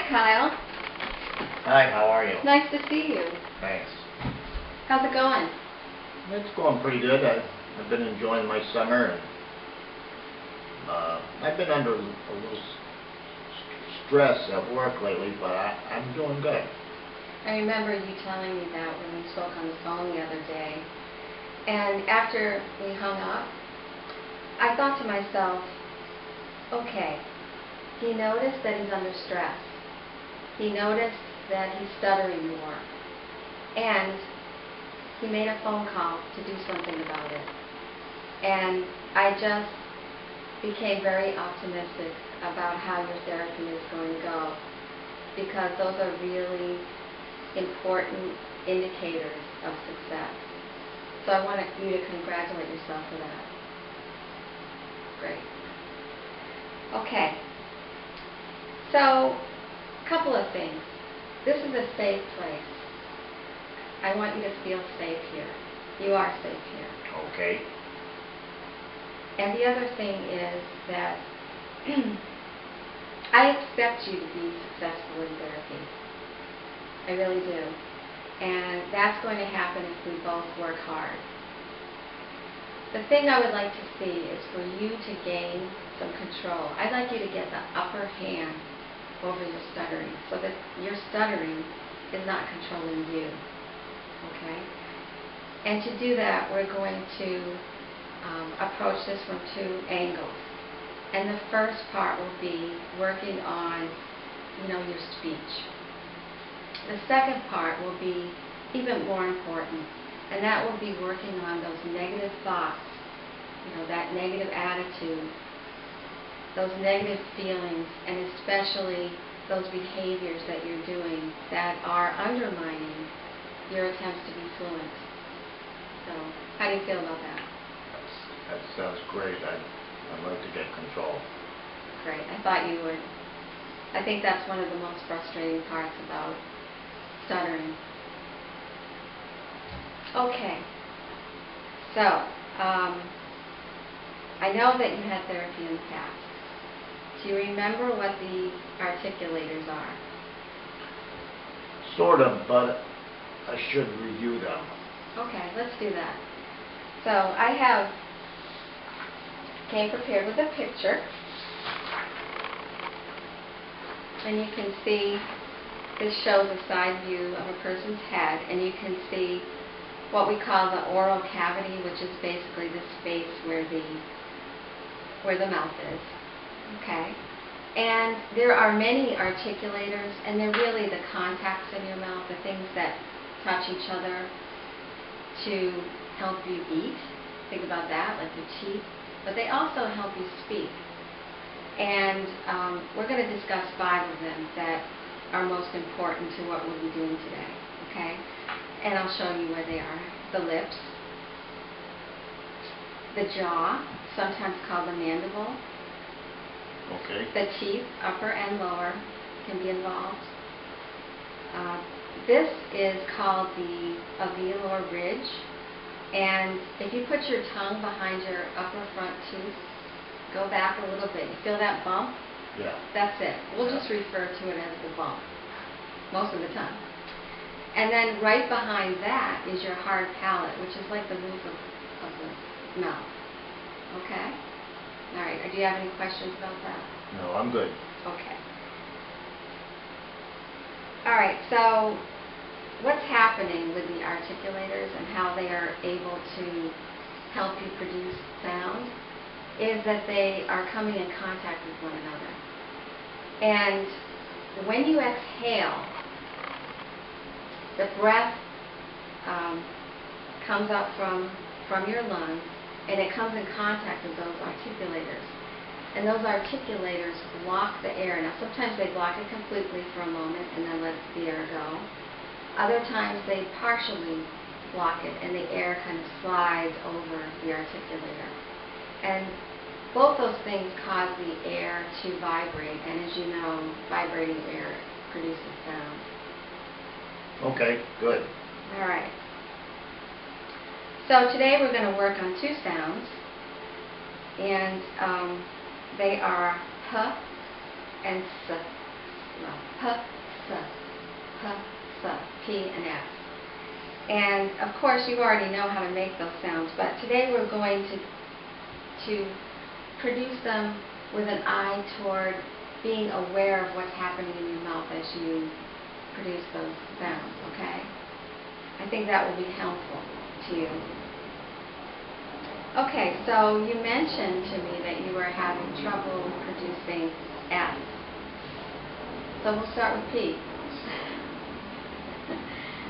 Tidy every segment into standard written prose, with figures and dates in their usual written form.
Hi, Kyle. Hi, how are you? Nice to see you. Thanks. How's it going? It's going pretty good. I've been enjoying my summer, and I've been under a little stress at work lately, but I'm doing good. I remember you telling me that when we spoke on the phone the other day. And after we hung up, I thought to myself, okay, he noticed that he's under stress. He noticed that he's stuttering more. And he made a phone call to do something about it. And I just became very optimistic about how your therapy is going to go, because those are really important indicators of success. So I want you to congratulate yourself for that. Great. Okay. So, a couple of things. This is a safe place. I want you to feel safe here. You are safe here. Okay. And the other thing is that I expect you to be successful in therapy. I really do. And that's going to happen if we both work hard. The thing I would like to see is for you to gain some control. I'd like you to get the upper hand over your stuttering, so that your stuttering is not controlling you. Okay? And to do that, we're going to approach this from two angles. And the first part will be working on, your speech. The second part will be even more important, and that will be working on those negative thoughts, that negative attitude, those negative feelings, and especially those behaviors that you're doing that are undermining your attempts to be fluent. So, how do you feel about that? That sounds great. I'd like to get control. Great. I thought you would. I think that's one of the most frustrating parts about stuttering. Okay. So, I know that you had therapy in the past. Do you remember what the articulators are? Sort of, but I should review them. Okay, let's do that. So I came prepared with a picture, and you can see this shows a side view of a person's head, and you can see what we call the oral cavity, which is basically the space where the mouth is. Okay? And there are many articulators, and they're really the contacts in your mouth, the things that touch each other to help you eat. Think about that, like your teeth. But they also help you speak. And we're going to discuss 5 of them that are most important to what we'll be doing today. Okay? And I'll show you where they are. The lips, the jaw, sometimes called the mandible. Okay. The teeth, upper and lower, can be involved. This is called the alveolar ridge. And if you put your tongue behind your upper front tooth, go back a little bit. You feel that bump? Yeah. That's it. We'll just refer to it as the bump most of the time. And then right behind that is your hard palate, which is like the roof of the mouth. Okay? All right. Do you have any questions about that? No, I'm good. Okay. All right. So what's happening with the articulators and how they are able to help you produce sound is that they are coming in contact with one another. And when you exhale, the breath comes up from your lungs, and it comes in contact with those articulators. And those articulators block the air. Now, sometimes they block it completely for a moment and then let the air go. Other times they partially block it, and the air kind of slides over the articulator. And both those things cause the air to vibrate, and as you know, vibrating air produces sound. Okay, good. All right. So today we're going to work on 2 sounds, and they are H and S. P, S, P, S, P, and S. And of course, you already know how to make those sounds, but today we're going to produce them with an eye toward being aware of what's happening in your mouth as you produce those sounds, okay? I think that will be helpful to you. Okay, so you mentioned to me that you were having trouble producing S. So we'll start with P.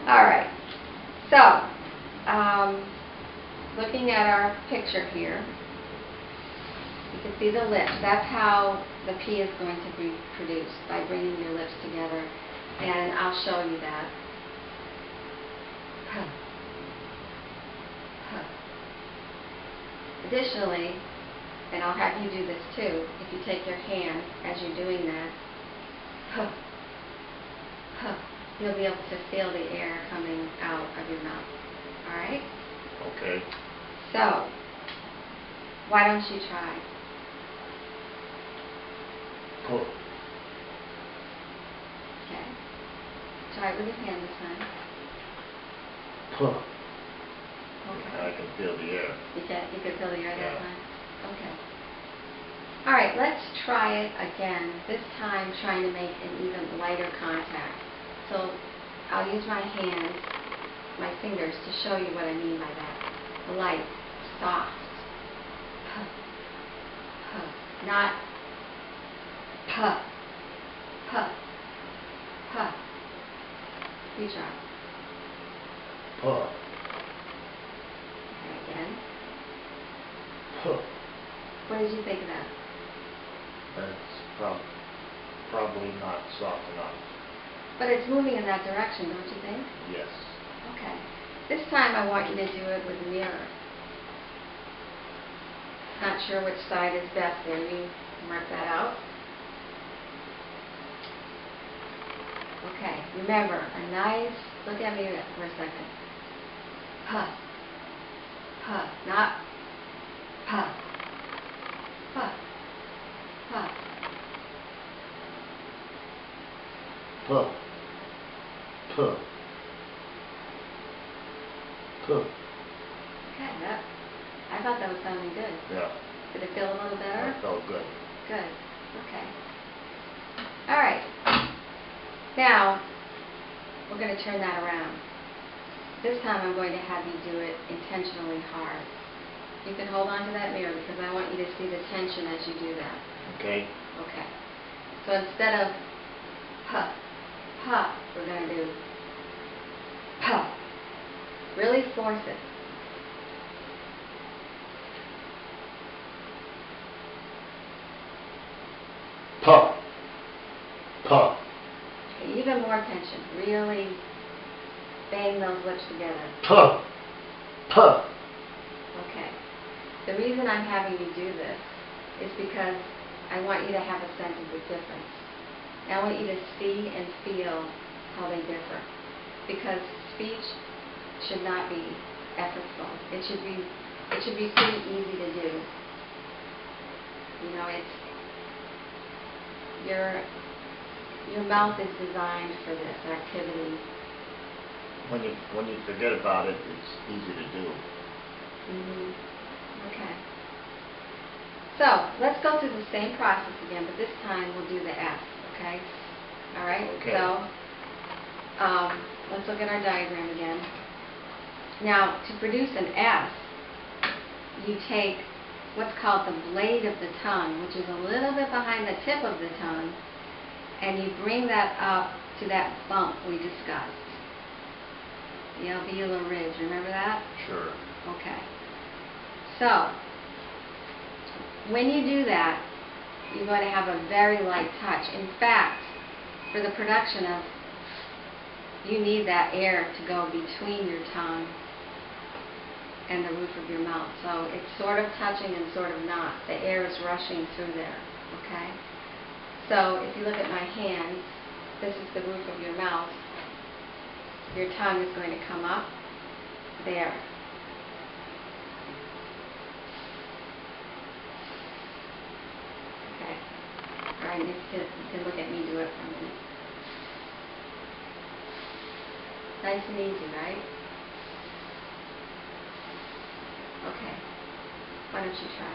All right. So, looking at our picture here, you can see the lips. That's how the P is going to be produced, by bringing your lips together. And I'll show you that. P. P. Additionally, and I'll have you do this too, if you take your hand as you're doing that, P. P. You'll be able to feel the air coming out of your mouth. All right? Okay. So, why don't you try? Puh. Okay. Try it with your hand this time. Puh. Okay. I can feel the air. You can feel the air that Yeah. time? Okay. All right, let's try it again, this time trying to make an even lighter contact. So I'll use my hands, my fingers, to show you what I mean by that. Light, soft, puh, puh. Not puh, puh, puh. You try. Puh. Okay, again. Puh. What did you think of that? That's probably not soft enough. But it's moving in that direction, don't you think? Yes. Okay. This time I want you to do it with a mirror. Not sure which side is best there. You mark that out. Okay. Remember, a nice, look at me for a second. Puh. Puh. Not puh. Puh. Puh. Puh. Puh. Puh. Okay, I thought that was sounding good. Yeah. Did it feel a little better? That felt good. Good. Okay. All right. Now, we're going to turn that around. This time I'm going to have you do it intentionally hard. You can hold on to that mirror because I want you to see the tension as you do that. Okay. Okay. So instead of puh, puh, we're going to do puh. Really force it. Puh. Puh. Okay, even more tension. Really bang those lips together. Puh. Puh. Okay. The reason I'm having you do this is because I want you to have a sense of the difference. I want you to see and feel how they differ. Because speech should not be effortful. It should be pretty easy to do. You know, your mouth is designed for this activity. When you forget about it, it's easy to do. Okay. So let's go through the same process again, but this time we'll do the S. Okay. All right. Okay. So let's look at our diagram again. Now, to produce an S, you take what's called the blade of the tongue, which is a little bit behind the tip of the tongue, and you bring that up to that bump we discussed. The alveolar ridge, remember that? Sure. Okay. So, when you do that, you're going to have a very light touch. In fact, for the production of, you need that air to go between your tongue and the roof of your mouth. So it's sort of touching and sort of not. The air is rushing through there, okay? So if you look at my hands, this is the roof of your mouth. Your tongue is going to come up there. Okay. All try and you can look at me do it for a minute. Nice and easy, right? Okay. Why don't you try?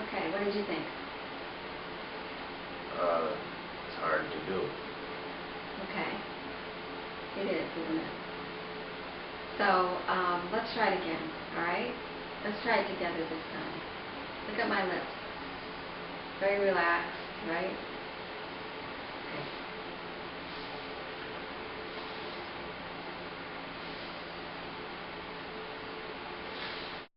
Okay, what did you think? It's hard to do. Okay. It is, isn't it? So, let's try it again, all right? Let's try it together this time. Look at my lips. Very relaxed, right?